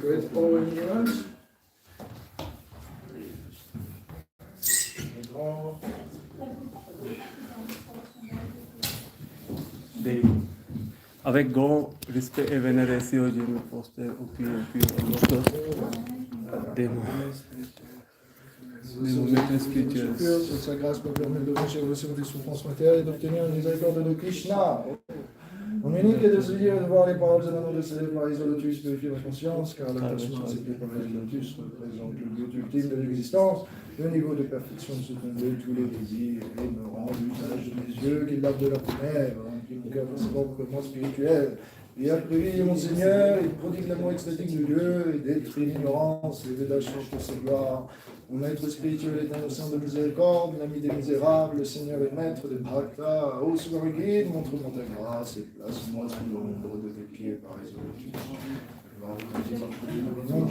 Great power in your hands. Avec grand respect et vénération, je me postais au pied de mon maître spirituel. Sa grâce me permet de recevoir des souffrances matérielles et d'obtenir une miséricorde de Krishna. Mon unique est de se dire et de voir les paroles de l'amour de célébrer par les lotus purifier la conscience, car l'attachement à ces deux par les lotus représente le but ultime de l'existence, le niveau de perfection de se combler tous les désirs et me rend l'usage de mes yeux qui lavent de la première, qui me garde ses propres spirituel. Et après mon Seigneur, il prodigue l'amour extatique de Dieu et détruit l'ignorance et Védas change pour sa gloire. Mon maître spirituel est un océan de miséricorde, l'ami des misérables, le Seigneur est maître des bhaktas. Ô souverain guide, montre-moi ta grâce et place-moi sous l'ombre de tes pieds par les lotus.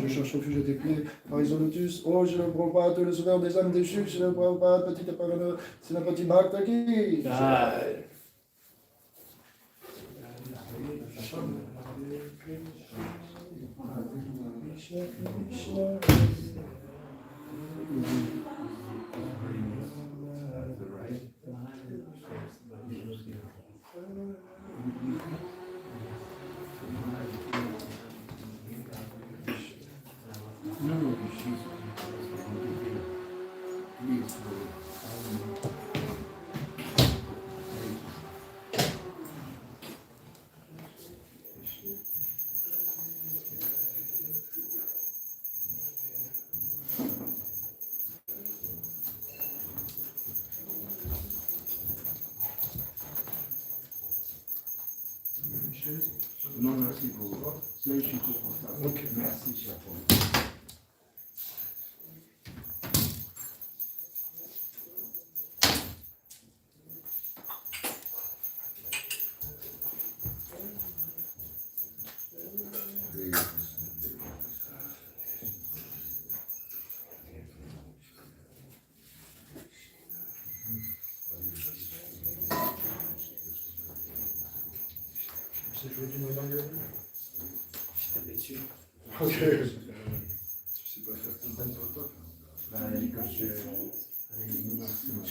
Je cherche refuge à tes pieds par les lotus. Oh, je le Prabhupada, le sauveur des âmes déchues, je le Prabhupada, petit appareil, c'est la petite bhakta qui. Non, merci beaucoup. Je suis confortable. Ok, merci, cher Paul. C'est joué d'une manière de J'étais déçu. Ok. Tu sais pas faire une bonne photo. Bah, quand je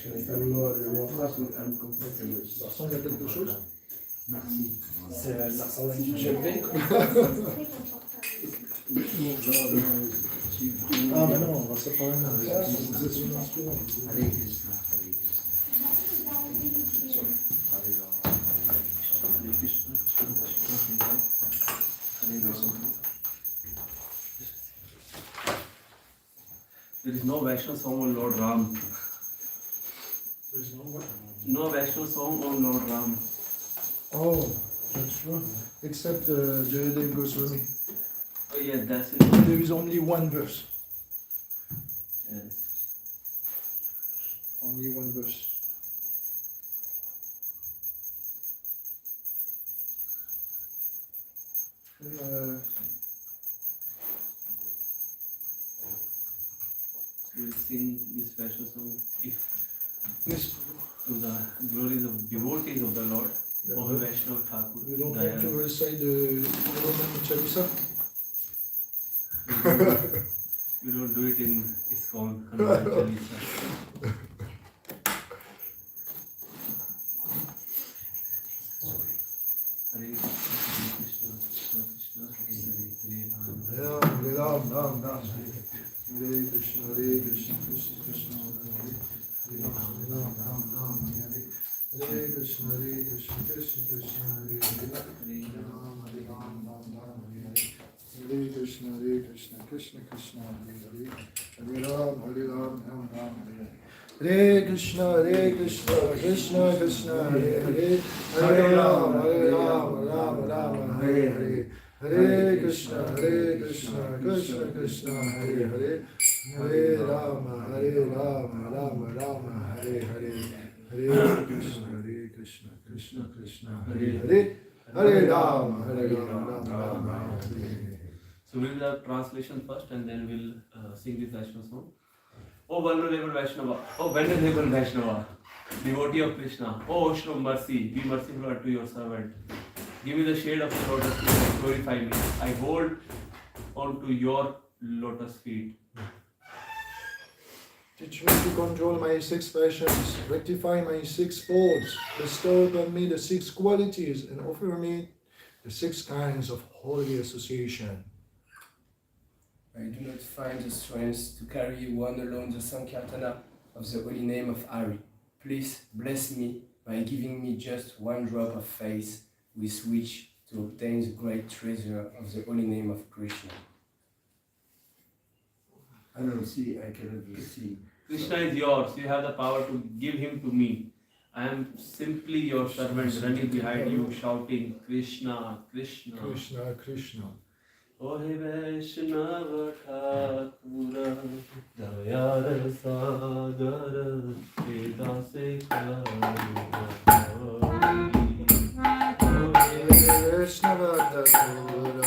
connais pas le mot phrase, mais I'm comfortable. Ça ressemble à quelque chose. Merci. Ça ressemble à une GP. Ah, mais non, on va séparer maintenant. Vous êtes sur l'instrument. Allez, Krishna. There is no Vaishnava song on Lord Ram. There is no what? No Vaishnava song on Lord Ram. Oh, that's true. Except Jayadev Goswami. Oh yeah, that's it. There is only one verse. Yes. Only one verse. We'll sing this Vaishnava song if Yes. to the glories of devotees of the Lord. Yeah. Of Vaishnava Thakur. You don't want to recite the Roman Chalisa? We don't do it in ISKCON. Chalisa. Hare Krishna, Krishna Krishna, Hare Hare, Hare Ram. Ram, Ram. Hare Krishna, Krishna Krishna, Hare Ram, Ram. Hare Krishna, Krishna Krishna, Hare Ram, Ram. Hare Krishna, Krishna Krishna, Hare Ram, Ram, Hare. Hare Krishna, Krishna Krishna, Hare Ram, Ram, Hare. Hare Krishna, Krishna Krishna, Hare Rama, Rama, Hare. Hare Krishna, Krishna, Hare Rama, Rama, Hare. So we'll do the translation first and then we'll sing this Vaishnava song. Oh, vulnerable Vaishnava. Oh, venerable Vaishnava. devotee of Krishna, O ocean of mercy, be merciful unto your servant. Give me the shade of your lotus feet and glorify me. I hold on to your lotus feet. Teach me to control my 6 passions, rectify my 6 faults, bestow upon me the 6 qualities, and offer me the 6 kinds of holy association. I do not find the strength to carry one alone the Sankirtana of the holy name of Hari. Please bless me by giving me just 1 drop of faith with which to obtain the great treasure of the holy name of Krishna. I don't see, I cannot see. Krishna is yours. You have the power to give him to me. I am simply your servant running behind you, shouting, Krishna, Krishna. Krishna, Krishna. Ohe Vaishnava Thakura, Dayara Sagara, Vedase Vaishnava Thakura,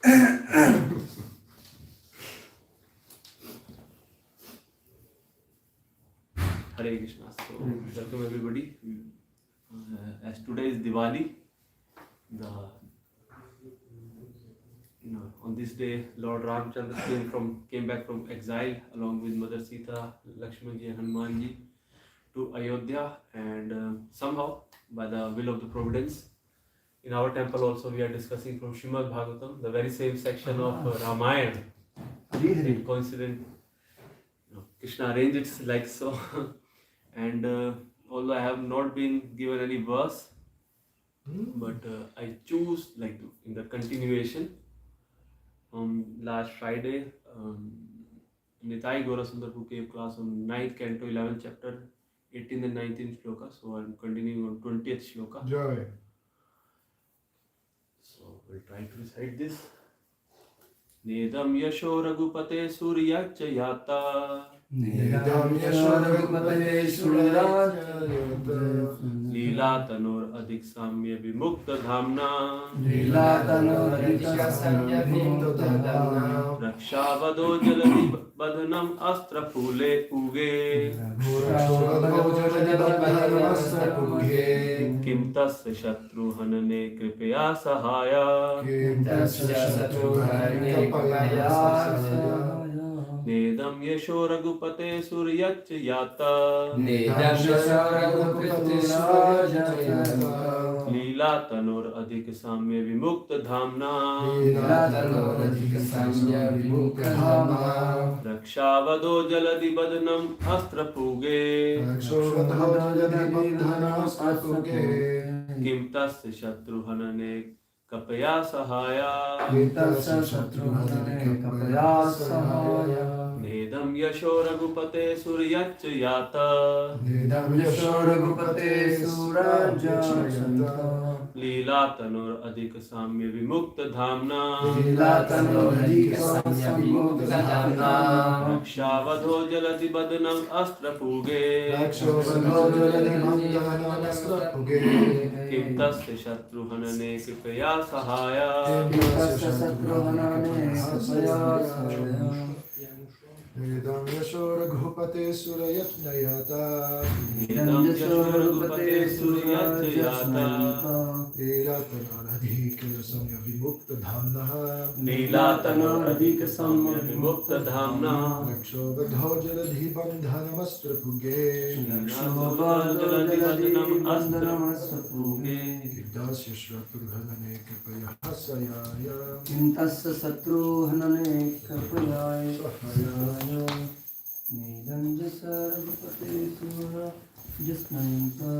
Hare Krishna. So, welcome everybody. As today is Diwali, on this day, Lord Ramchandra came back from exile along with Mother Sita, Lakshmanji and Hanumanji to Ayodhya, and somehow, by the will of the Providence, in our temple also we are discussing from Srimad Bhagavatam, the very same section of Ramayana. Coincident, Krishna arranged it like so. And although I have not been given any verse, but I choose in the continuation. Last Friday, Nitai Gaurasundar who gave class on 9th canto, 11th chapter, 18th and 19th shloka. So I'm continuing on 20th shloka. Joy. So we'll try to recite this. Nedam yasho ragupate suryacha yata. Nedam yasho ragupate suryacha yata. Leela tanor adhik samya vimukta dhamna. Leela tanor adhik samya vimukta dhamna. Rakshavado jaladi badhanam astra phule uge. Rakshavado jaladi badhanam astra puge. Kim tasya shatru hanane kripaya sahaya. Kim tasya shatru hanane kripaya sahaya. Nedam yasho ragupate suryacha yata. Nedam yasho ragupate suryacha yata. Leela tanor adhik samya vimukta dhamna. Leela tanor adhik samya vimukta dhamna. Rakshavado jaladi badhanam astra puge. Rakshavado jaladi badhanam astra puge. Kim tasya shatru hanane kapaya sahaya. Kim tasya shatru hanane kapaya sahaya. Nedam yasho ragupate suryacha yata. Nedam yasho ragupate suryacha yata. Leela tanor adhik samya vimukta dhamna. Leela tanor adhik samya vimukta dhamna. Rakshavado jaladi badhanam astra puge. Rakshavado jaladi badhanam astra puge. Kim tasya shatru hanane kripaya sahaya. Kim tasya shatru hanane kapaya sahaya. Nedam yasho raghupate suryacha yata. Nedam yasho ragupate suryacha yata. Leela tanor adhik samya vimukta dhamna. Leela tanor adhik samya vimukta dhamna. Rakshavado jaladi badhanam astra puge. Rakshavado jaladi badhanam astra puge. Tasya shatru hanane kapaya sahaya. Kim tasya satru hanane kapaya sahaya. Nedam yasho ragupate suryacha yata.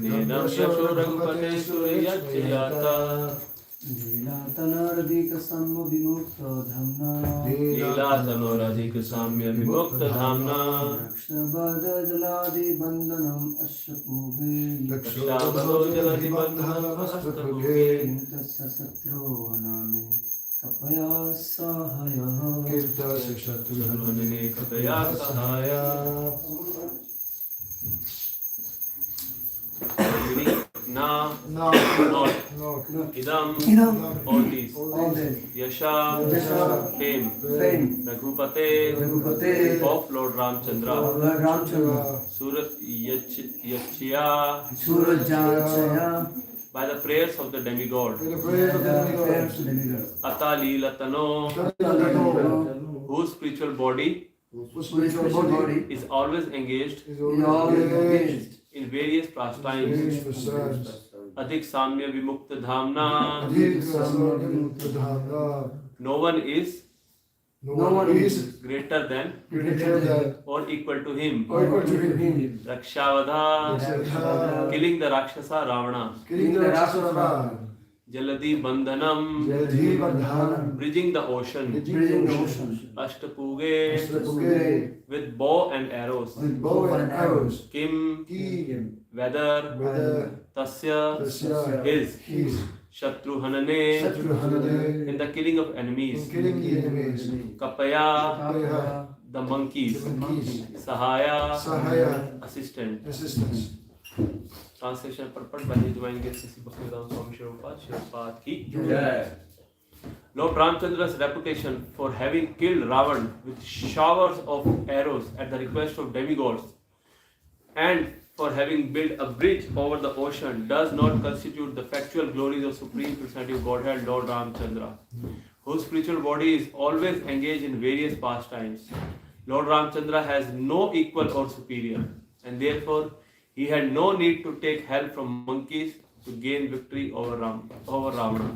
Nedam yasho ragupate suryacha yata. Leela tanor adhik samya vimukta dhamna. Leela tanor adhik samya vimukta dhamna. Rakshavado jaladi bandhanam asya puge. Rakshavado jaladi bandhanam astra puge. Kim tasya satru hanane kapaya sahaya. Kim tasya shatru hanane kapaya sahaya. Na, No. not, No. idam, Idam, all these. all this, Yasha, Yasha, fame, fame, Raghupate, Raghupate, of Lord Ramchandra, Lord Ramchandra, Surat Yachya, Surajachaya, by the prayers of the demigod, With the praise of the prayers demigod. of the demigod. Atali Latano, whose spiritual body Whose Spiritual body is always engaged is is always engaged in various pastimes. for service. Adhik Samya Vimukta Dhamna. Adhik samya vimukta dhamna. No one is No one is greater than greater than or equal to him. or equal to him. Rakshavadha, Rakshavadha, killing the Rakshasa Ravana. killing the Rakshasa. Jaladi Bandhanam, Jaladhi bandhanam. bridging the ocean. bridging the ocean. Ashtapuge, Ashtapuge, with bow and arrows. with bow and arrows. Kim, Ki, whether, whether, Tasya, tasya, his, Shatru Hanane, Shatruhanane, in the killing of in enemies. killing the enemies. Kapaya, Kapaya, the monkeys. the monkeys. Sahaya, Sahaya, assistant. assistance. Translation purport by His Divine Grace Sri Bhaktivedanta Swami Shri Prabhupada ki. Yeah. Lord Ramchandra's reputation for having killed Ravan with showers of arrows at the request of demigods and for having built a bridge over the ocean does not constitute the factual glories of Supreme Personality of Godhead Lord Ramchandra, whose spiritual body is always engaged in various pastimes. Lord Ramchandra has no equal or superior, and therefore he had no need to take help from monkeys to gain victory over Ravana.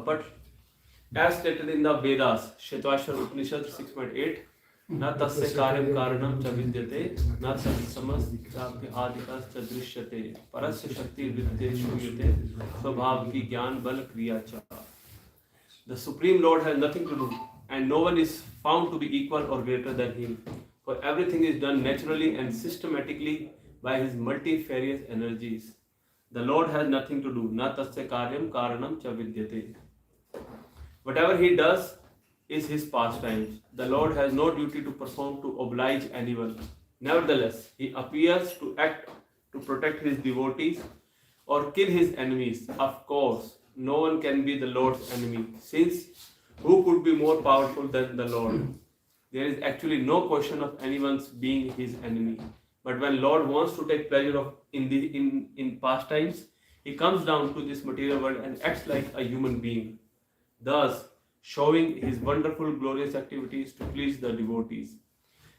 But as stated in the Vedas, Shetashwar Upanishad 6.8, न तस्य कार्यं कारणं च विद्यते न समस्यापि आदिकश्च दृश्यते परस्य शक्तिर्विद्ये श्रूयते स्वभाव की ज्ञान बल क्रिया च. The Supreme Lord has nothing to do, and no one is found to be equal or greater than him, for everything is done naturally and systematically by his multifarious energies. The Lord has nothing to do. Na tasya karyam karanam cha vidyate. Whatever he does is his pastimes. The Lord has no duty to perform to oblige anyone. Nevertheless, he appears to act to protect his devotees or kill his enemies. Of course, no one can be the Lord's enemy, since who could be more powerful than the Lord? There is actually no question of anyone's being his enemy. But when Lord wants to take pleasure in pastimes, he comes down to this material world and acts like a human being, thus showing his wonderful, glorious activities to please the devotees.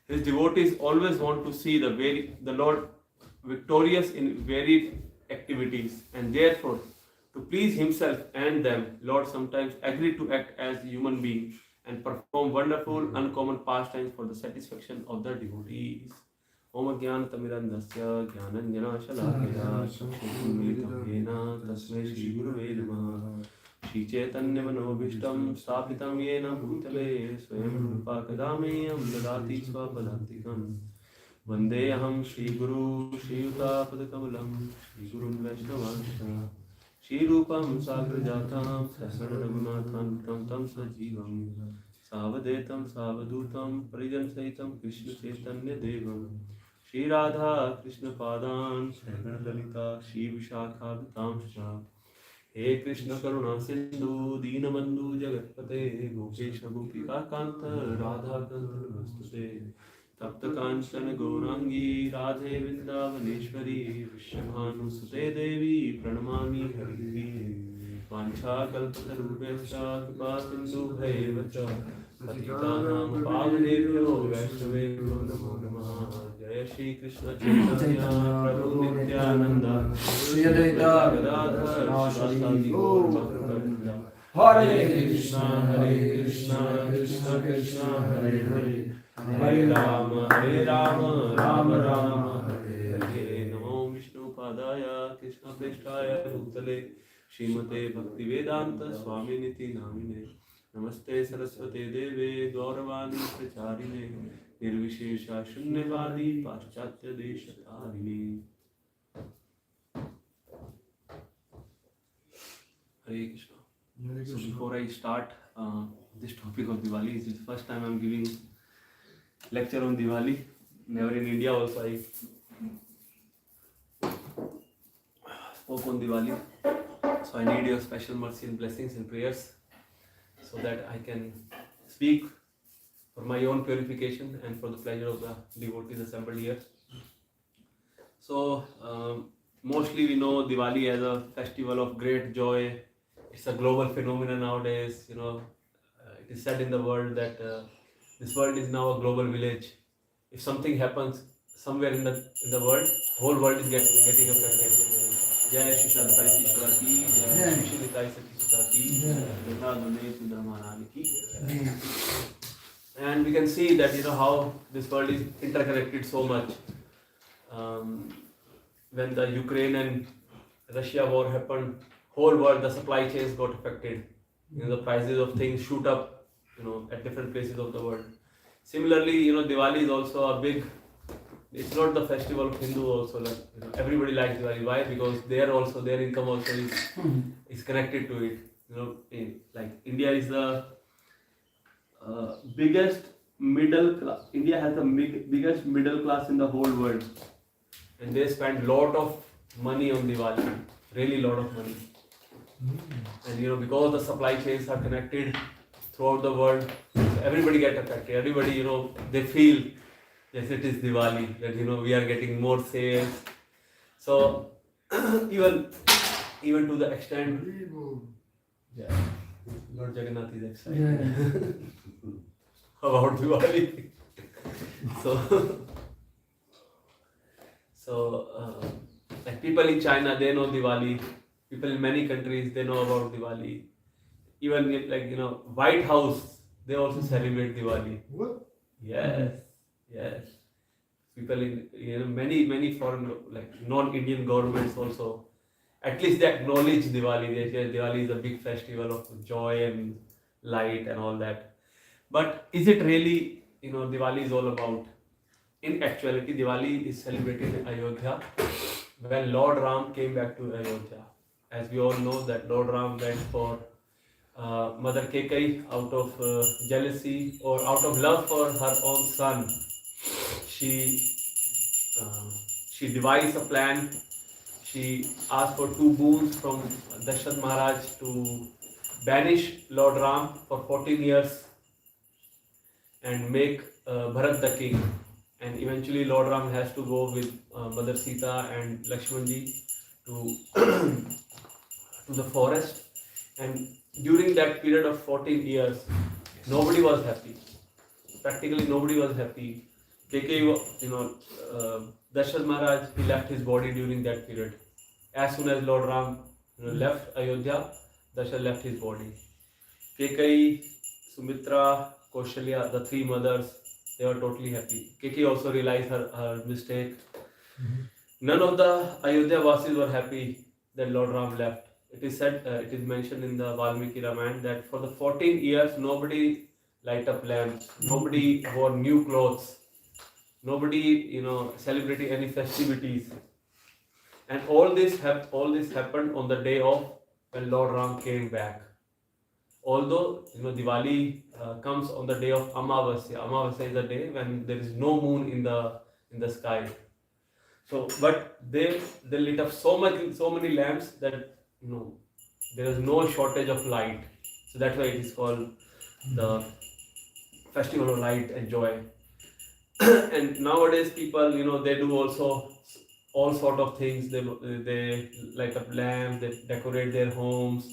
His devotees always want to see the Lord victorious in varied activities, and therefore, to please himself and them, Lord sometimes agreed to act as a human being and perform wonderful, uncommon pastimes for the satisfaction of the devotees. Om Gyan Tamirandasya Gyananjana Shalakaya Chakshurumritam Yena Tasmai Shri Gurave Namaha. Shri Chaitanya Manobhishtam Sthapitam Yena Bhutale Swayam Rupa Kadameyam Dadati Swapadantikam Vandeham Shri Guru Shri Yuta Padakamalam Shri Gurun Vaishnavansha Shri Rupam Sagrajatam Sahasra Raghunathantam Tam Sajivam Savadetam Savadutam Parijan Sahitam Krishna Chaitanya Devam Shri Radha Krishna Padan Sahagana Lalita Shri Vishakha Vitamsha He Krishna Karuna Sindhu Deenabandhu Jagatpate Gopesha Gopika Kanta Radha Kanta Namaste Tapta Kanchana Gaurangi Radhe Vrindavaneshwari Vishyabhanu Sute Devi Pranamami Hari Vancha Kalpatarubhesha Kripa Sindhu Bhaivacha Patitanam Pavanebhyo Vaishnavebhyo Namo Namaha Jai Shri Krishna Chaitanya Prabhu Nityananda Shri Advaita Gadadhar Shastadi Gaur Bhaktivinoda Hare Krishna Krishna Krishna Hare Hare Hare Rama Rama Rama Hare Hare Namo Vishnu Padaya Krishna Prestaya Bhutale Srimate Bhaktivedanta Swami Niti Namine Namaste Saraswate Deve Gauravani Pracharine Nirvishesha Shunyavadi Paschatya Deshatarine. Hare Krishna. So before I start this topic of Diwali, this is the first time I am giving lecture on Diwali. Never in India also I spoke on Diwali. So I need your special mercy and blessings and prayers so that I can speak for my own purification and for the pleasure of the devotees assembled here. So mostly we know Diwali as a festival of great joy. It's a global phenomenon nowadays. You know, it is said in the world that this world is now a global village. If something happens somewhere in the world, whole world is getting affected. Jai Shri Shadhai Shishra ki, Jai Shri Nitai Sakishta ki, Jai Dune Sundar Maharani ki. And we can see that how this world is interconnected so much. When the Ukraine and Russia war happened, whole world, the supply chains got affected. The prices of things shoot up, at different places of the world. Similarly, Diwali is also a big. It's not the festival of Hindu also. Everybody likes Diwali. Why? Because their income also is connected to it. Like India is the biggest middle class. India has the biggest middle class in the whole world, and they spend lot of money on Diwali. Really lot of money. and because the supply chains are connected throughout the world, everybody get affected. Everybody, they feel, yes, it is Diwali, that we are getting more sales. So even to the extent, yeah, Lord Jagannath is excited about Diwali. So like people in China, they know Diwali. People in many countries, they know about Diwali. Even White House, they also celebrate Diwali. What? Yes, yes. People in many foreign, like non-Indian governments also, at least they acknowledge Diwali. They say Diwali is a big festival of joy and light and all that. But is it really, Diwali is all about? In actuality, Diwali is celebrated in Ayodhya when Lord Ram came back to Ayodhya. As we all know that Lord Ram went for Mother Kekai out of jealousy or out of love for her own son. She devised a plan. She asked for 2 boons from Dashrath Maharaj to banish Lord Ram for 14 years and make Bharat the king. And eventually Lord Ram has to go with Mother Sita and Lakshmanji to the forest. And during that period of 14 years, nobody was happy. Practically nobody was happy. Dashrath Maharaj, he left his body during that period. As soon as Lord Ram left Ayodhya, Dashrath left his body. Kekai, Sumitra, Kaushalya, the 3 mothers, they were totally happy. Kekai also realized her mistake. None of the Ayodhya Vasis were happy that Lord Ram left. It is said, it is mentioned in the Valmiki Ramayana that for the 14 years nobody light up lamps, nobody wore new clothes, nobody celebrating any festivities, and all this happened on the day of when Lord Ram came back. Although Diwali comes on the day of Amavasya. Amavasya is the day when there is no moon in the sky. So, but they lit up so many lamps that there is no shortage of light. So that's why it is called the festival of light and joy. And nowadays people, they do also all sort of things. They light up lamps, they decorate their homes,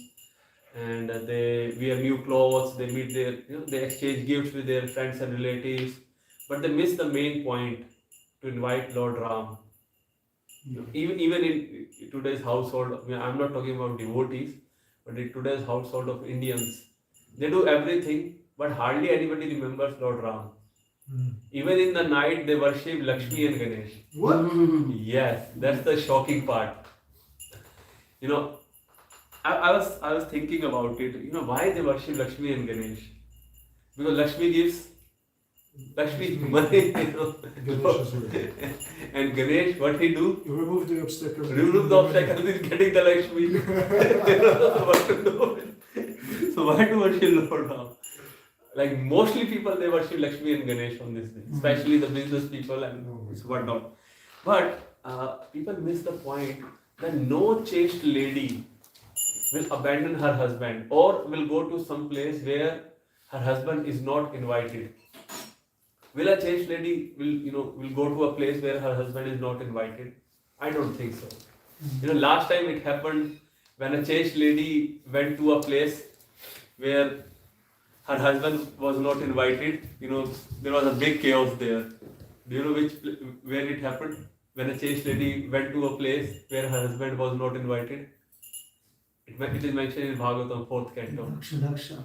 and they wear new clothes. They meet their, they exchange gifts with their friends and relatives, but they miss the main point, to invite Lord Ram. Even in today's household, I'm not talking about devotees, but in today's household of Indians, they do everything, but hardly anybody remembers Lord Ram. Even in the night, they worship Lakshmi and Ganesh. What? Yes, that's the shocking part. I was thinking about it. Why they worship Lakshmi and Ganesh? Because Lakshmi gives money. Ganesh is real. And Ganesh, what he do? You remove the obstacles. Remove the obstacles in getting the Lakshmi. So why to worship Lord Ram? Like mostly people, they worship Lakshmi and Ganesh on this day, especially the business people and whatnot. But people miss the point that no chaste lady will abandon her husband or will go to some place where her husband is not invited. Will a chaste lady will go to a place where her husband is not invited? I don't think so. Last time it happened when a chaste lady went to a place where her husband was not invited. There was a big chaos there. Do you know where it happened? When a chaste lady went to a place where her husband was not invited. It is mentioned in Bhagavatam 4th canto. Daksha.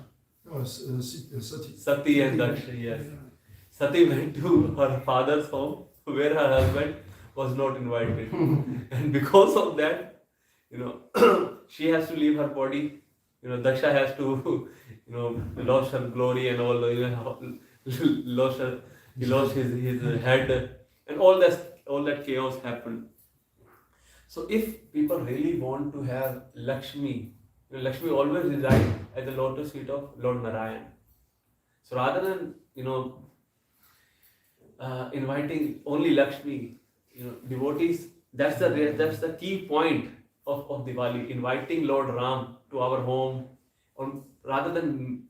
Oh, Sati. Sati and Daksha, yes. Sati went to her father's home where her husband was not invited. And because of that, she has to leave her body. Daksha has to, lost her glory and all, he lost his head, and all that chaos happened. So if people really want to have Lakshmi, Lakshmi always resides at the lotus feet of Lord Narayan. So rather than inviting only Lakshmi, devotees, that's the key point of Diwali, inviting Lord Ram to our home, or rather than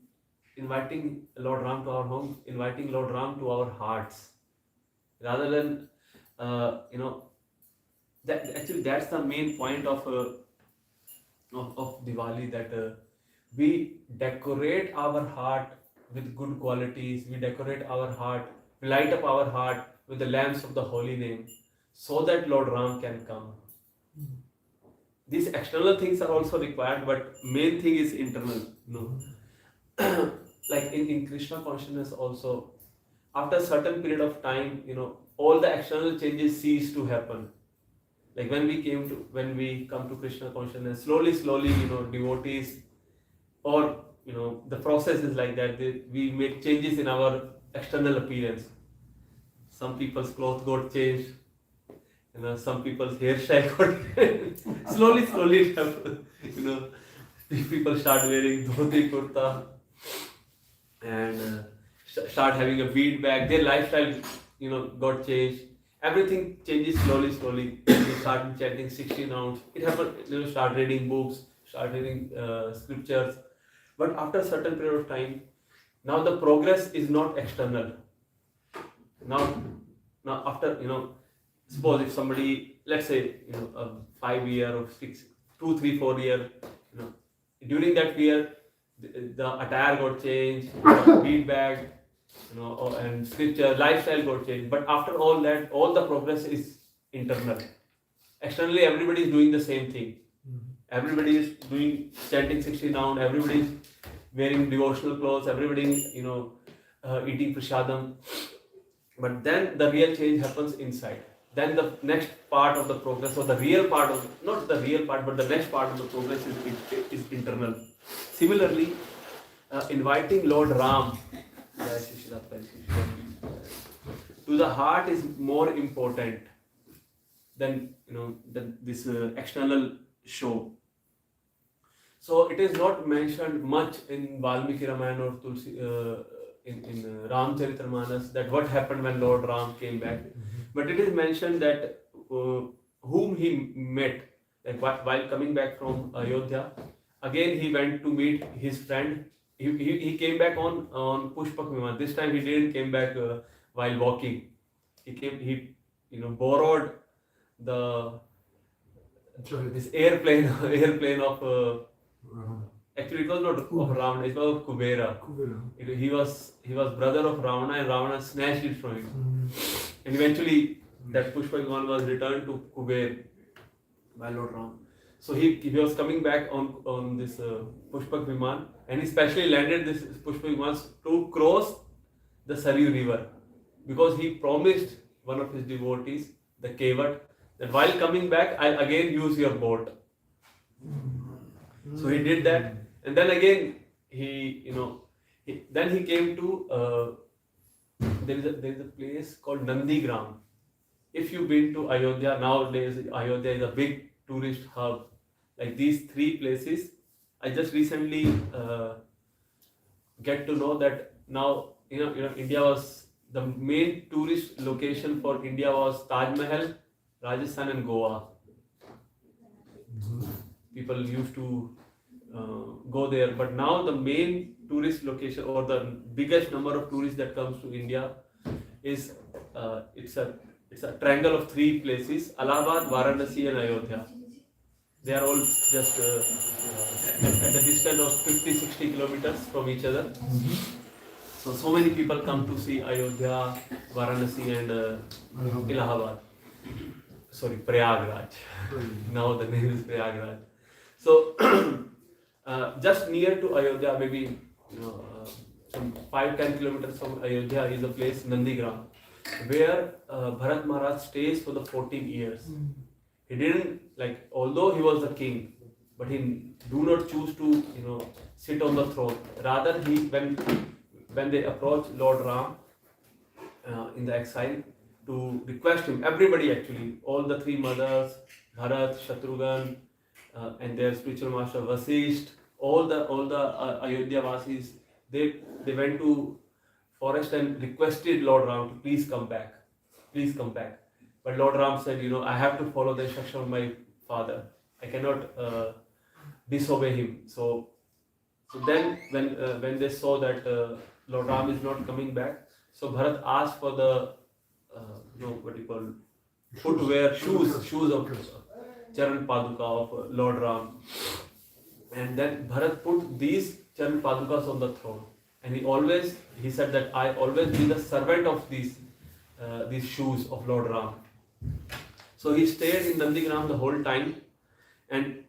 inviting Lord Ram to our home, inviting Lord Ram to our hearts, rather than that actually that's the main point of Diwali, that we decorate our heart with good qualities, we decorate our heart, we light up our heart with the lamps of the holy name, so that Lord Ram can come. These external things are also required, but main thing is internal. No, like in Krishna consciousness also, after a certain period of time, all the external changes cease to happen. Like when we come to Krishna consciousness, slowly, devotees, or the process is like that. We make changes in our external appearance. Some people's clothes got changed, some people's hairstyle got changed. Slowly it happens. People start wearing dhoti kurta and start having a bead bag. Their lifestyle, got changed. Everything changes slowly. They start chanting 16 rounds. It happened. Start reading books, start reading scriptures. But after a certain period of time, now the progress is not external. Now after suppose if somebody, let's say a 5 year or 6, 2, 3, 4 year, during that year the attire got changed, bead bag, and scripture, lifestyle got changed. But after all that, all the progress is internal. Externally, everybody is doing the same thing. Everybody is doing chanting 16 round. Everybody is wearing devotional clothes. Everybody is eating prasadam. But then the real change happens inside. Then the next part of the progress, or the real part of, not the real part, but the next part of the progress is internal. Similarly, inviting Lord Ram to the heart is more important than this external show. So it is not mentioned much in Valmiki Ramayana or Tulsi in Ramcharitramanas that what happened when Lord Ram came back. But it is mentioned that whom he met, like while coming back from Ayodhya, again he went to meet his friend. He came back on Pushpak Viman. This time he didn't came back while walking. He borrowed this airplane of actually it was not of Ravana, it was of Kubera. He was brother of Ravana, and Ravana snatched it from him. And eventually that Pushpak Viman was returned to Kuber by Lord Ram. So he was coming back on this Pushpak Viman, and he specially landed this Pushpak Viman to cross the Saryu river, because he promised one of his devotees, the Kevat, that while coming back I'll again use your boat. So he did that, and then again he came to there is a place called Nandigram. If you've been to Ayodhya, nowadays Ayodhya is a big tourist hub. Like these 3 places, I just recently get to know that now India was the main tourist location for India was Taj Mahal, Rajasthan and Goa. People used to go there, but now the main tourist location, or the biggest number of tourists that comes to India is it's a triangle of 3 places: Allahabad, Varanasi and Ayodhya. They are all just at a distance of 50-60 kilometers from each other. So many people come to see Ayodhya, Varanasi and Allahabad. Sorry, Prayagraj. Now the name is Prayagraj. So just near to Ayodhya, maybe some 5-10 kilometers from Ayodhya, is a place Nandigram, where Bharat Maharaj stays for the 14 years. He didn't, although he was the king, but he do not choose to sit on the throne. Rather, when they approach Lord Ram in the exile to request him, everybody actually, all the 3 mothers, Bharat, Shatrughan, and their spiritual master Vasisht, all the Ayodhya Vasis, they went to forest and requested Lord Ram to please come back. But Lord Ram said, I have to follow the instruction of my father. I cannot disobey him. So then when they saw that Lord Ram is not coming back, so Bharat asked for the what do you call footwear, shoes of Charan Paduka of Lord Ram. And then Bharat put these Charan Padukas on the throne. And he said that I always be the servant of these shoes of Lord Ram. So he stayed in Nandigram the whole time. And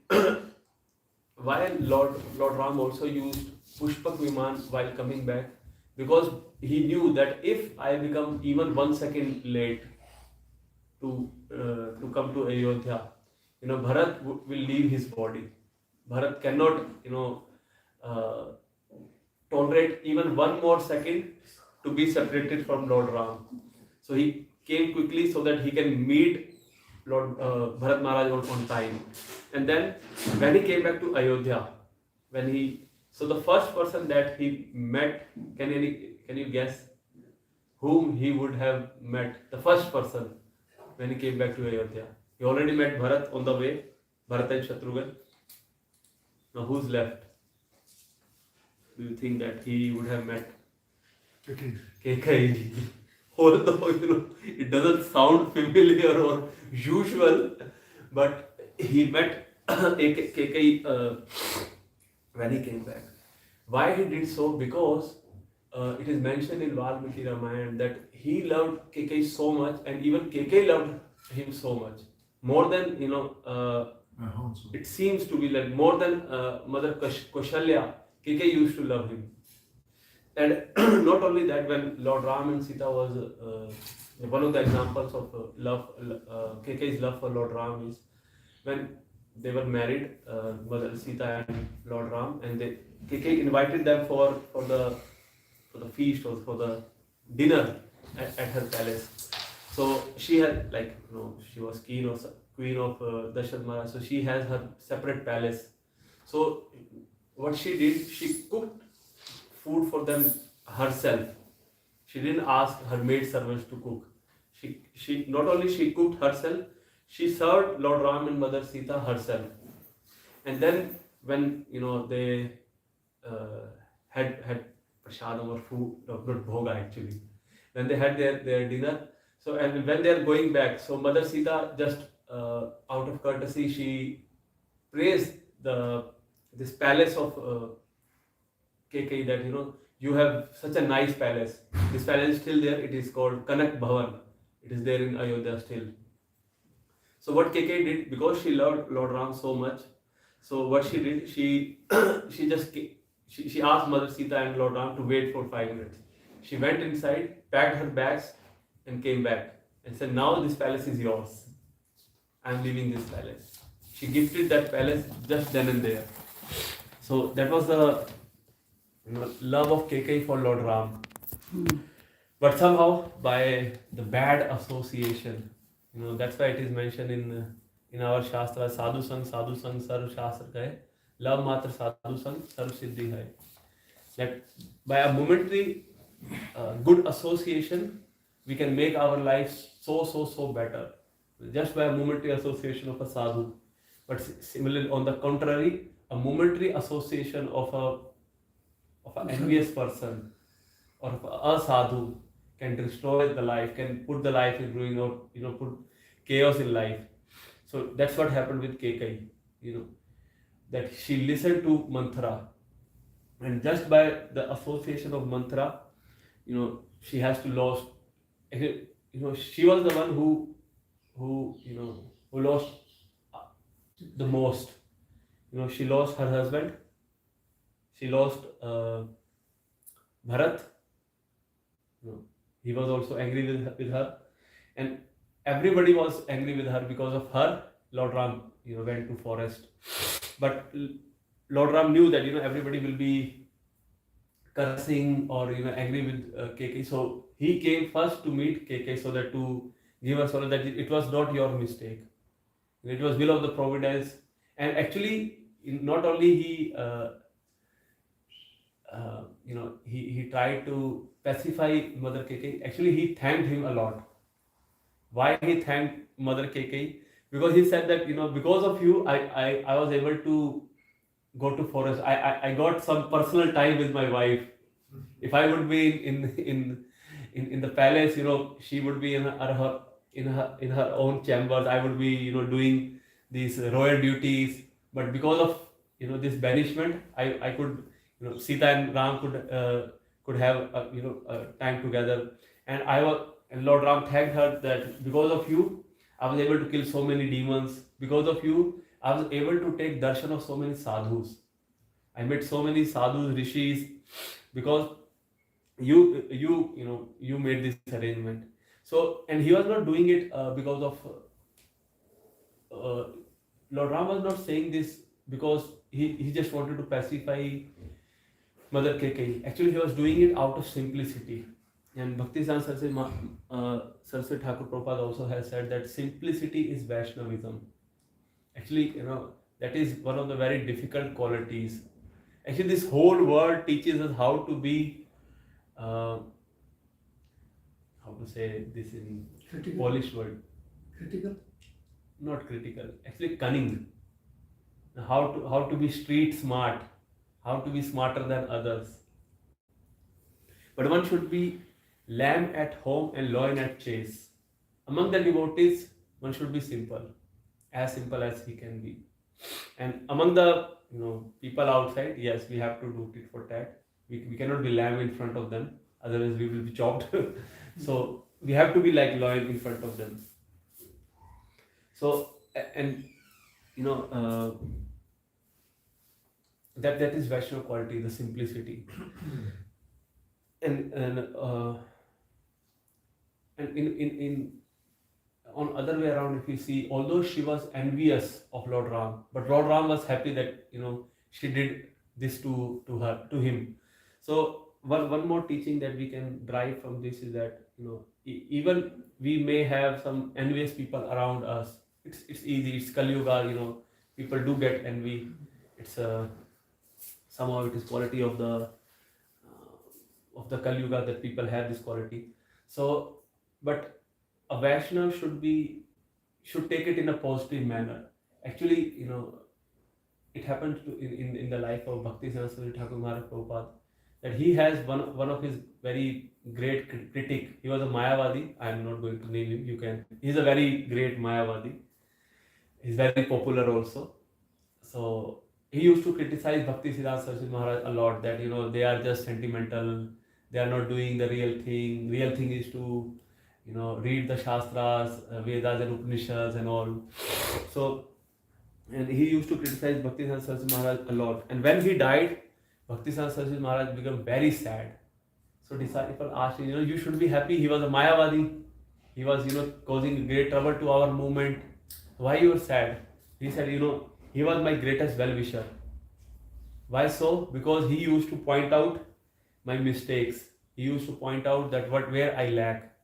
while Lord Ram also used Pushpak Viman while coming back, because he knew that if I become even 1 second late to come to Ayodhya, Bharat will leave his body. Bharat cannot, tolerate even 1 more second to be separated from Lord Ram. So he came quickly so that he can meet Lord Bharat Maharaj on time. And then when he came back to Ayodhya, so the first person that he met, can you guess whom he would have met? The first person when he came back to Ayodhya. He already met Bharat on the way, Bharat and Shatrughan. Now who's left? Do you think that he would have met? Kekai. Although it doesn't sound familiar or usual, but he met Kekai when he came back. Why he did so? Because it is mentioned in Valmiki Ramayana that he loved Kekai so much, and even Kekai loved him so much. More than, it seems to be like more than Mother Kaushalya, Kekai used to love him. And not only that, when Lord Ram and Sita was, one of the examples of love, Kekai's love for Lord Ram is when they were married, Mother Sita and Lord Ram, and Kekai invited them for the feast or for the dinner at her palace. So she had she was queen of Dashrath Maharaj, so she has her separate palace. So what she did, she cooked food for them herself. She didn't ask her maid servants to cook. She not only she cooked herself, she served Lord Ram and Mother Sita herself. And then when they had prasadam or food, not bhoga actually, when they had their dinner, so and when they are going back, so Mother Sita just out of courtesy, she praised this palace of Kekai, that you have such a nice palace. This palace is still there. It is called Kanak Bhavan. It is there in Ayodhya still. So what Kekai did, because she loved Lord Ram so much, so what she did, she asked Mother Sita and Lord Ram to wait for 5 minutes. She went inside, packed her bags, and came back and said, "Now this palace is yours. I am leaving this palace." She gifted that palace just then and there. So that was the love of Kekai for Lord Ram. But somehow by the bad association, that's why it is mentioned in our Shastra, Sadhu Sang Sarv Shastra Kahe, love matra Sadhu Sang Sarv Siddhi Hai. That by a momentary good association, we can make our lives so better. Just by a momentary association of a sadhu. But similarly, on the contrary, a momentary association of an envious person or a sadhu can destroy the life, can put the life in ruin, or put chaos in life. So that's what happened with Kekai. That she listened to mantra, and just by the association of mantra, she has to lose. She was the one who lost the most. She lost her husband. She lost Bharat. He was also angry with her, and everybody was angry with her because of her. Lord Ram, went to forest, but Lord Ram knew that everybody will be cursing or angry with Kekai. So he came first to meet Kekai, so that to give her solace that it was not your mistake. It was will of the providence. And actually, not only he tried to pacify Mother Kekai. Actually, he thanked him a lot. Why he thanked Mother Kekai? because he said that, because of you, I was able to go to forest. I got some personal time with my wife. If I would be in the palace, she would be in her own chambers. I would be, doing these royal duties. But because of, this banishment, I could, Sita and Ram could have, time together. And Lord Ram thanked her that because of you, I was able to kill so many demons. Because of you, I was able to take darshan of so many sadhus. I met so many sadhus, rishis, because you made this arrangement. So, and he was not doing it because of Lord Ram was not saying this because he just wanted to pacify Mother Kekai. Actually, he was doing it out of simplicity. And Bhakti Saraswati Thakur Prabhupada also has said that simplicity is Vaishnavism. Actually, that is one of the very difficult qualities. Actually, this whole world teaches us how to be, how to say this in Critical. Polish word, Critical. not critical, actually cunning. How to be street smart, how to be smarter than others. But one should be lamb at home and lion at chase. Among the devotees, one should be simple as he can be. And among the people outside, yes, we have to do tit for tat. We cannot be lamb in front of them, otherwise we will be chopped. So we have to be like lion in front of them. So and that is Vaishnava quality, the simplicity. and in on other way around, if you see, although she was envious of Lord Ram, but Lord Ram was happy that she did this to him. So one more teaching that we can derive from this is that even we may have some envious people around us. It's easy. It's Kali Yuga. People do get envy. It's somehow it is quality of the Kali Yuga that people have this quality. So, but a Vaishnav should take it in a positive manner. Actually, it happened in the life of Bhakti Saraswati Thakur Maharaj Prabhupada that he has one of his very great critic. He was a Mayavadi. I am not going to name him. He's a very great Mayavadi. He's very popular also. So he used to criticize Bhakti Siddhanta Saraswati Maharaj a lot that they are just sentimental. They are not doing the real thing. Real thing is to read the Shastras, Vedas and Upanishads and all. So, and he used to criticize Bhakti Saraswati Maharaj a lot. And when he died, Bhakti Saraswati Maharaj became very sad. So disciple asked him, you should be happy. He was a Mayavadi. He was, causing great trouble to our movement. Why you are sad? He said, he was my greatest well-wisher. Why so? Because he used to point out my mistakes. He used to point out that where I lack.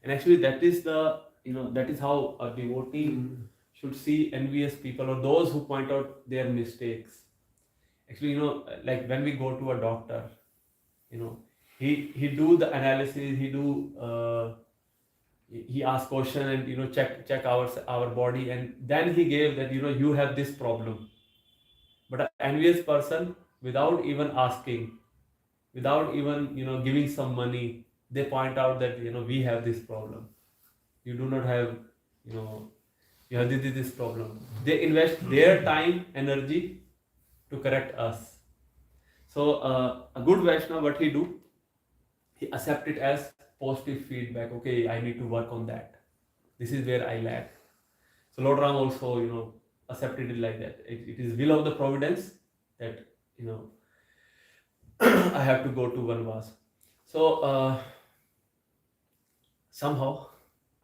And actually that is that is how a devotee should see envious people or those who point out their mistakes. Actually, like when we go to a doctor, he do the analysis, he asks question and check our body, and then he gave that you have this problem. But an envious person, without even asking, without even giving some money, they point out that we have this problem. You do not have you have this problem. They invest their time, energy to correct us. So a good Vaishnava, what he do? He accept it as positive feedback. Okay, I need to work on that. This is where I lack. So Lord Ram also accepted it like that. It is will of the providence that I have to go to Vanvas. So somehow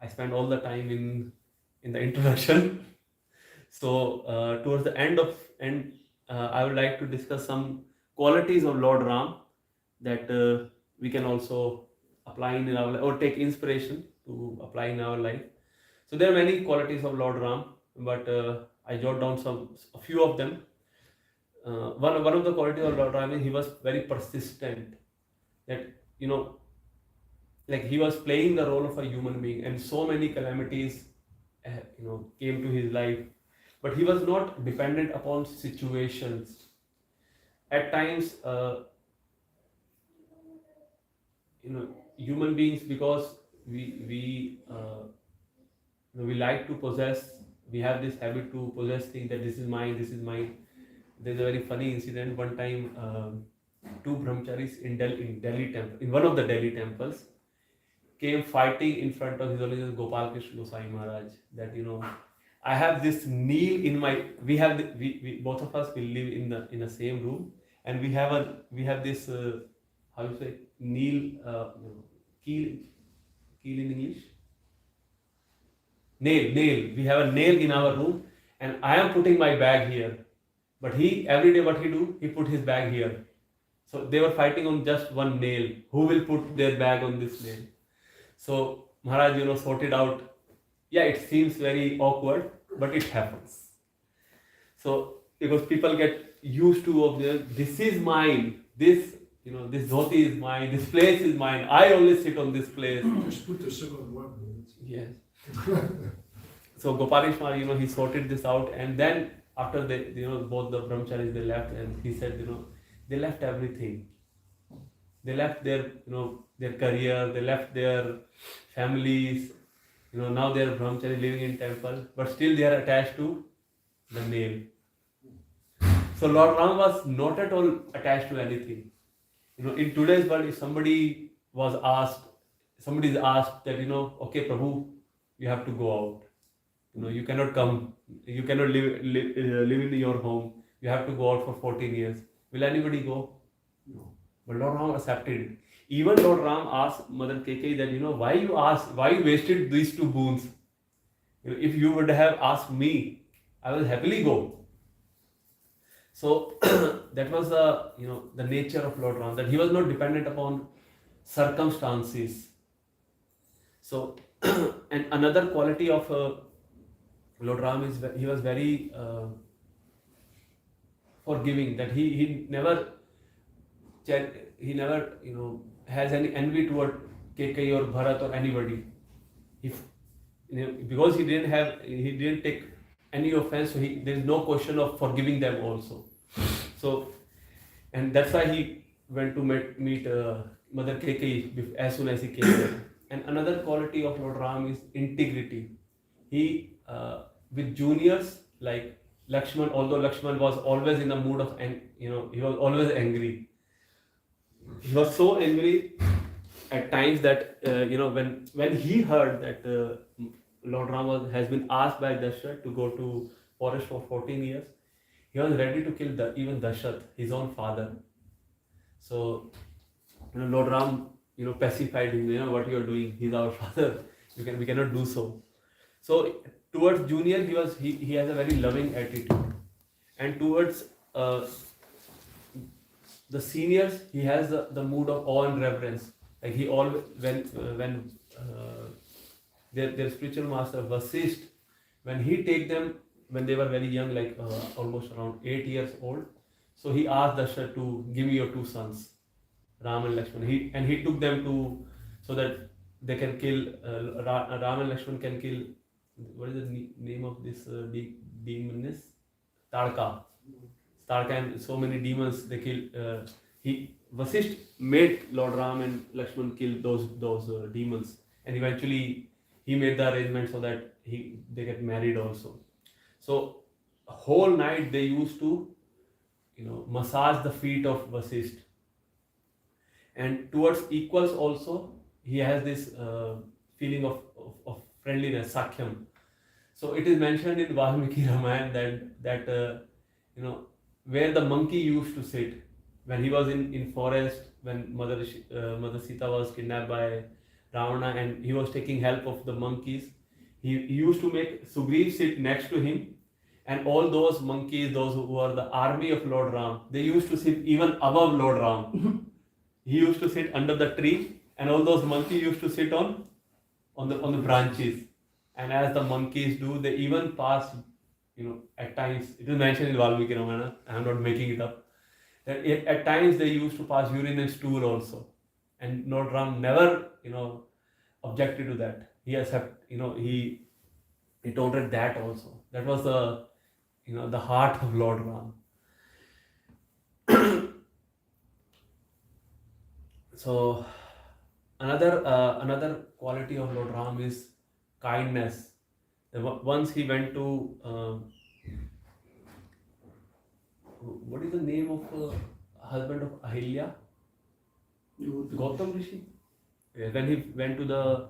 I spent all the time in the introduction. So towards the end, I would like to discuss some qualities of Lord Ram that we can also apply in our life or take inspiration to apply in our life. So there are many qualities of Lord Ram, but I jot down a few of them. One of the qualities of Lord Ram is he was very persistent. That like he was playing the role of a human being, and so many calamities came to his life, but he was not dependent upon situations. At times, human beings, because we like to possess, we have this habit to possess things, that this is mine, this is mine. There's a very funny incident. One time, two brahmacharis in Delhi temple, in one of the Delhi temples, came fighting in front of His Holiness Gopal Krishna Gosai Maharaj, that I have this Neil in my. We have we both of us will live in the same room, and we have this how you say Neil keel in English. Nail. We have a nail in our room, and I am putting my bag here. But he, every day, what he do? He put his bag here. So they were fighting on just one nail. Who will put their bag on this nail? So Maharaj, sorted out. Yeah, it seems very awkward, but it happens. So because people get used to observe, this is mine. This dhoti is mine. This place is mine. I always sit on this place. Just put the second one. Yes. So Gopaleshwar, he sorted this out, and then after both the brahmacharis, they left, and he said, they left everything. They left their their career, they left their families. Now they are brahmacharis living in temple, but still they are attached to the nail. So Lord Ram was not at all attached to anything. In today's world, if somebody is asked that, okay, Prabhu, you have to go out. You cannot come. You cannot live in your home. You have to go out for 14 years. Will anybody go? No. But Lord Ram accepted it. Even Lord Ram asked Mother Keikei that, why you wasted these two boons? If you would have asked me, I will happily go. So that was the nature of Lord Ram, that he was not dependent upon circumstances. So, and another quality of Lord Ram is he was very forgiving, that he never has any envy toward Keikei or Bharat or anybody. Because he didn't take any offense, so there is no question of forgiving them also. So, and that's why he went to meet Mother Keikei as soon as he came there. And another quality of Lord Ram is integrity. He with juniors like Lakshman, although Lakshman was always in the mood of, he was always angry. He was so angry at times that when he heard that Lord Ram has been asked by Dashrath to go to forest for 14 years, he was ready to kill even Dashrath, his own father. So Lord Ram pacified him. What you are doing? He's our father. We cannot do so. So towards junior, he has a very loving attitude, and towards the seniors, he has the mood of awe and reverence. Like he always, when their spiritual master Vasisht, when he take them when they were very young, like almost around 8 years old, so he asked Dashrath to give me your two sons, Ram and Lakshman. He took them so that they can kill Ram and Lakshman can kill. What is the name of this demoness? Tadka, and so many demons they kill. Vasisht made Lord Ram and Lakshman kill those demons, and eventually he made the arrangement so that they get married also. So whole night they used to massage the feet of Vasisht, and towards equals also he has this feeling of friendliness, Sakhyam. So it is mentioned in Valmiki Ramayana that where the monkey used to sit when he was in forest, when Mother Sita was kidnapped by Ravana and he was taking help of the monkeys. He used to make Sugriv sit next to him, and all those monkeys, those who were the army of Lord Ram, they used to sit even above Lord Ram. He used to sit under the tree, and all those monkeys used to sit on the branches. And as the monkeys do, they even pass, at times, it is mentioned in Valmiki Ramayana, I am not making it up, that at times they used to pass urine and stool also. And Lord Ram never, objected to that. He accepted, he he tolerate that also. That was the, the heart of Lord Ram. So another quality of Lord Ram is kindness. Once he went to what is the name of husband of Ahilya? Gautam Rishi. When he went to the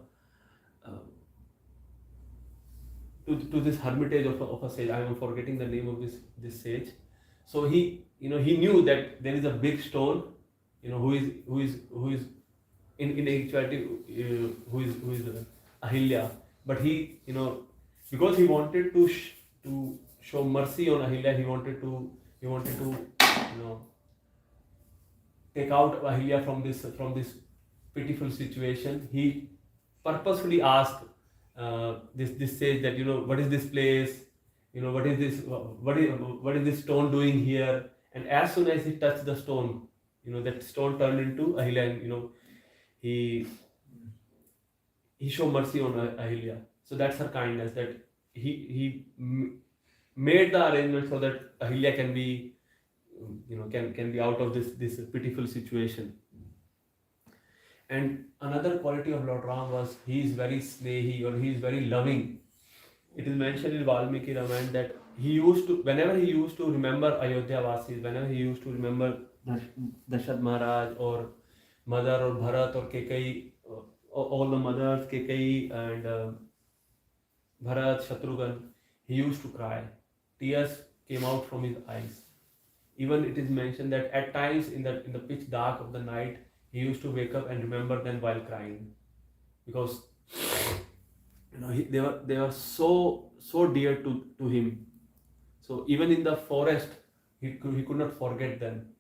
to this hermitage of a sage, I am forgetting the name of this sage. So he knew that there is a big stone, who is in actuality who is Ahilya, but he because he wanted to show mercy on Ahilya, he wanted to take out Ahilya from this pitiful situation. He purposefully asked this sage that what is this place, what is this, what is this stone doing here? And as soon as he touched the stone, that stone turned into Ahilya, and he showed mercy on Ahilya. So that's her kindness, that he made the arrangement so that Ahilya can be can be out of this pitiful situation. And another quality of Lord Ram was he is very snehi, or he is very loving. It is mentioned in Valmiki Ramayana that whenever he used to remember Ayodhya Vasis, whenever he used to remember Dasharatha Maharaj or mother or Bharat or Kekai, all the mothers, Kekai and Bharat, Shatrughan, he used to cry. Tears came out from his eyes. Even it is mentioned that at times in the pitch dark of the night, he used to wake up and remember them while crying, because they were so dear to him. So even in the forest, he could not forget them.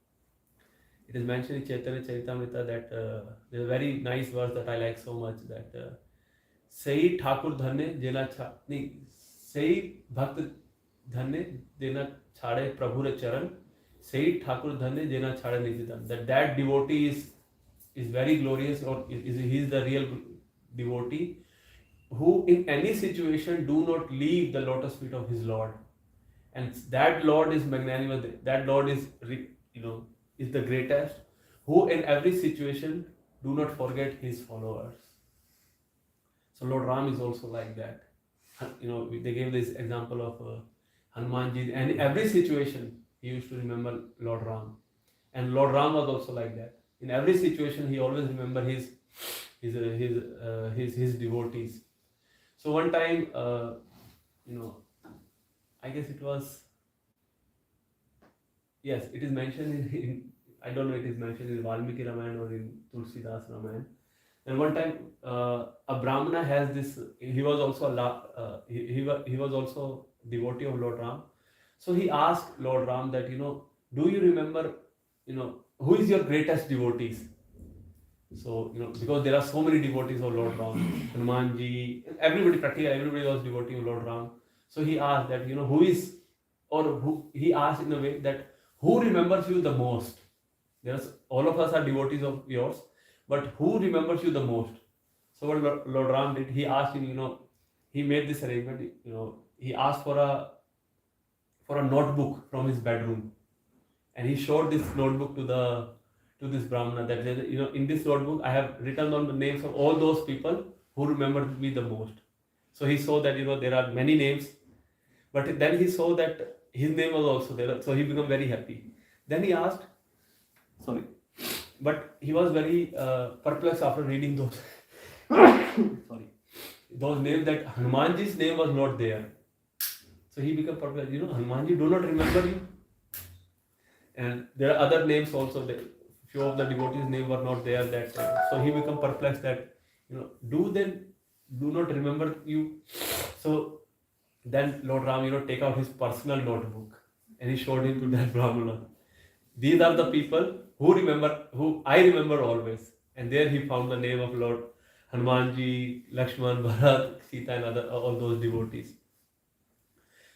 It is mentioned in Chaitanya Charitamrita that there's a very nice verse that I like so much, that Sei Thakur Dhanne Jena Sei Bhakt Dhanne Jena Chade Prabhure Charan, Sei Thakur Dhanne Jena Chade Nijidan. That devotee is very glorious, or he is the real devotee who in any situation do not leave the lotus feet of his Lord. And that Lord is magnanimous, that Lord is is the greatest, who in every situation do not forget his followers. So Lord Ram is also like that. They gave this example of Hanumanji, and in every situation he used to remember Lord Ram. And Lord Ram was also like that. In every situation he always remember his devotees. So one time, I guess it was, yes, it is mentioned in I don't know, it is mentioned in Valmiki Ramayana or in Tulsidas Ramayana. And one time, a Brahmana has this. He was also he was also devotee of Lord Ram. So he asked Lord Ram that do you remember who is your greatest devotees? So because there are so many devotees of Lord Ram, Hanumanji, practically everybody was devotee of Lord Ram. So he asked that who is, or who, he asked in a way that who remembers you the most? All of us are devotees of yours, but who remembers you the most? So what Lord Ram did, he asked him, he made this arrangement, he asked for a notebook from his bedroom, and he showed this notebook to this Brahmana, that in this notebook I have written down the names of all those people who remembered me the most. So he saw that there are many names, but then he saw that his name was also there, so he became very happy. Then he asked, but he was very perplexed after reading those those names, that Hanumanji's name was not there. So he became perplexed. Hanumanji do not remember you, and there are other names also. Few of the devotees' names were not there that time. So he became perplexed that do they do not remember you? So then Lord Ram take out his personal notebook and he showed it to that Brahmana. These are the people who I remember always. And there he found the name of Lord Hanumanji, Lakshman, Bharat, Sita, and all those devotees.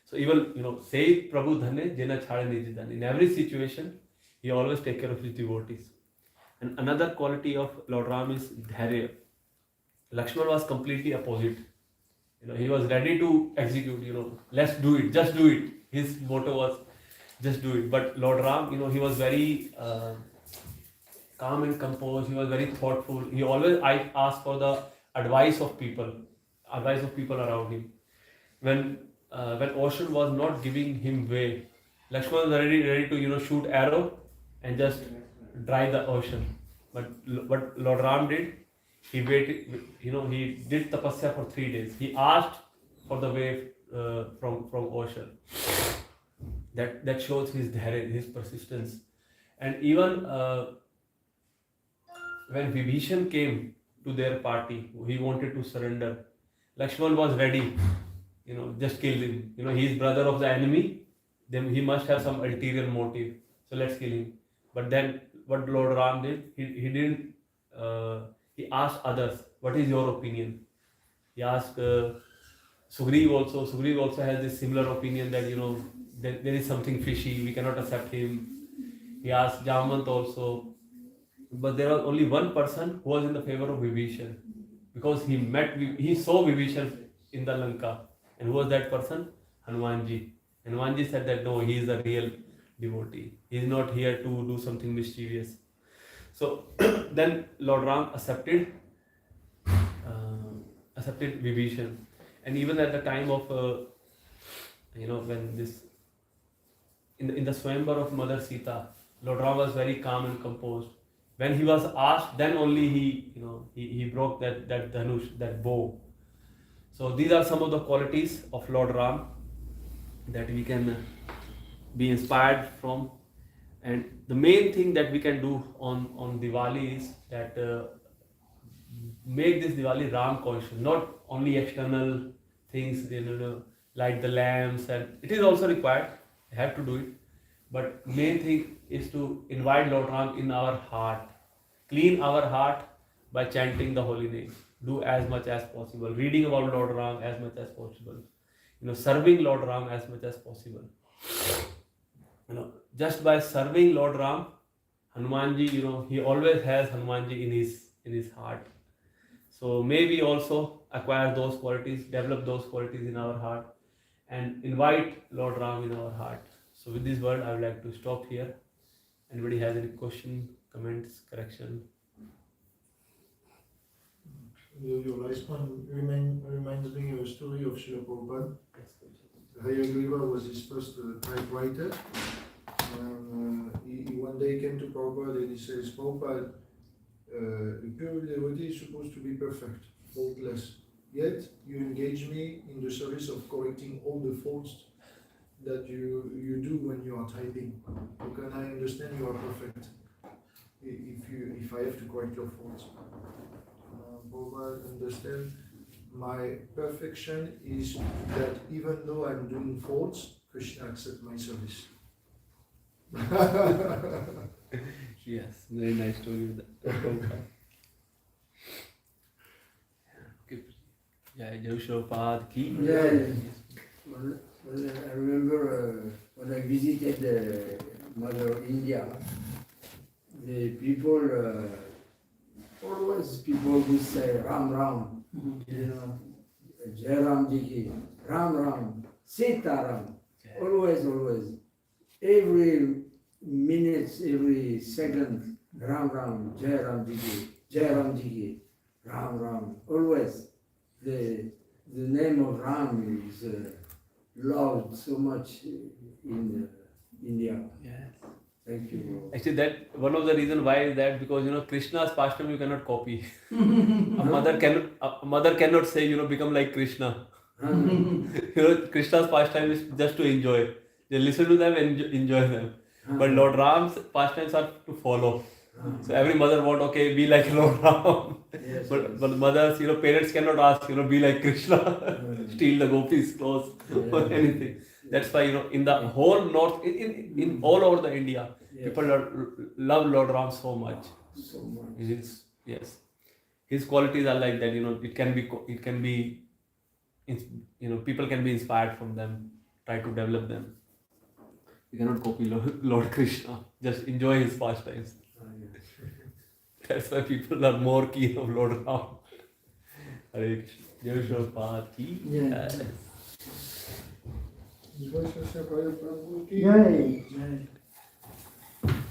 So even say Prabhu Dhanne Jena Chhade Nijidan. In every situation, he always take care of his devotees. And another quality of Lord Ram is Dharya. Lakshman was completely opposite. he was ready to execute, let's do it, just do it. His motto was, just do it. But Lord Ram, he was very calm and composed. He was very thoughtful. He always asked for the advice of people around him. When ocean was not giving him way, Lakshman was ready to shoot arrow and just dry the ocean. But what Lord Ram did, he waited. He did tapasya for 3 days. He asked for the way from ocean. That shows his dharya, his persistence. And even when Vibhishan came to their party, he wanted to surrender. Lakshman was ready, just kill him. He is brother of the enemy, then he must have some ulterior motive. So let's kill him. But then what Lord Ram did, he didn't, he asked others, what is your opinion? He asked Sugriv also. Sugriv also has this similar opinion that, there is something fishy, we cannot accept him. He asked Jamant also. But there was only one person who was in the favor of Vibhishan, because he saw Vibhishan in the Lanka. And who was that person? Hanumanji. Hanumanji said that no, he is a real devotee. He is not here to do something mischievous. So then Lord Ram accepted Vibhishan. And even at the time of, when this, in the Swayamvar of Mother Sita, Lord Ram was very calm and composed. When he was asked, then only he broke that dhanush, that bow. So these are some of the qualities of Lord Ram that we can be inspired from. And the main thing that we can do on Diwali is that make this Diwali Ram conscious, not only external things, light the lamps, and it is also required, I have to do it. But main thing is to invite Lord Ram in our heart. Clean our heart by chanting the holy name. Do as much as possible. Reading about Lord Ram as much as possible. Serving Lord Ram as much as possible. Just by serving Lord Ram, Hanumanji, he always has Hanumanji in his heart. So may we also acquire those qualities, develop those qualities in our heart, and invite Lord Ram in our heart. So with this word, I would like to stop here. Anybody has any question, comments, correction? Your last one reminds me of a story of Srila Prabhupada. Hayagriva was his first typewriter. He one day came to Prabhupada and he says, Prabhupada, a pure devotee is supposed to be perfect, faultless. Yet you engage me in the service of correcting all the faults that you do when you are typing. How can I understand you are perfect if I have to correct your faults? Prabhupada, understand my perfection is that even though I'm doing faults, Krishna accepts my service. Yes, very nice story with that. Jai Prabhupada ki. Yeah. Well, I remember when I visited Mother India, the people, always people would say Ram Ram, Jai Ram Ji ki, Ram Ram, Sita Ram, always. Every minute, every second, Ram Ram, Jai Ram Ji ki, Jai Ram Ji ki, Ram Ram, always. The name of Ram is loved so much in India. Yes. Thank you. Actually, that one of the reasons why is that because Krishna's pastime you cannot copy. A mother cannot say become like Krishna. Krishna's pastime is just to enjoy. They listen to them and enjoy them. But Lord Ram's pastimes are to follow. So every mother want be like Lord Ram. Yes, but mothers, parents cannot ask be like Krishna, steal the gopis' clothes or anything. That's why in the whole north, in all over the India, people love Lord Ram so much. So much. Yes, his qualities are like that. It can be, people can be inspired from them. Try to develop them. You cannot copy Lord Krishna. Just enjoy his pastimes. That's why people are more keen of Lord Ram. Hare Krishna. Joshua Party. Yeah. Il va chercher à parler de Prabhu. Yeah.